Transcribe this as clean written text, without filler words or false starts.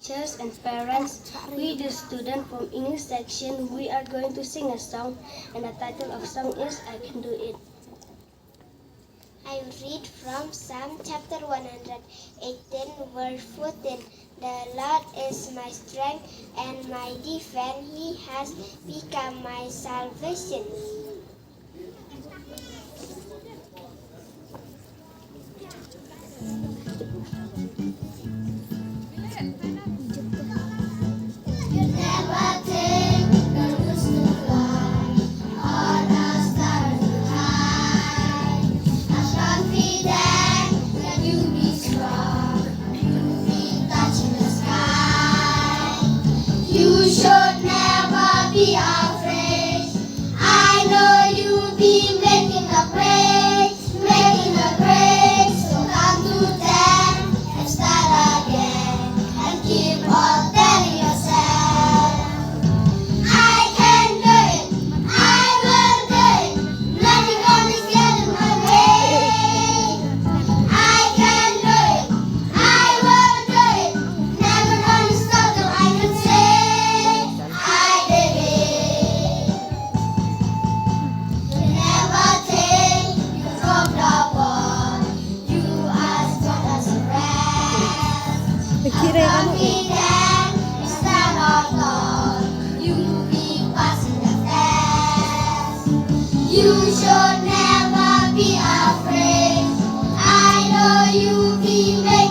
teachers and parents. We the student from English section, we are going to sing a song, and the title of song is I Can Do It. I read from Psalm chapter 118 verse 14. The Lord is my strength and my defense. He has become my salvation. You should never be afraid. I know you'll be making a break. So come to them and start again and keep on telling yourself, I can do it, I will do it. Nothing gonna get in my way. I can do it, I will do it. Never gonna stop till I can say I did it. You never take your from the ball. You are strong as a rest. Confident, you stand up tall. You will be passing the test. You should never be afraid. I know you'll be ready.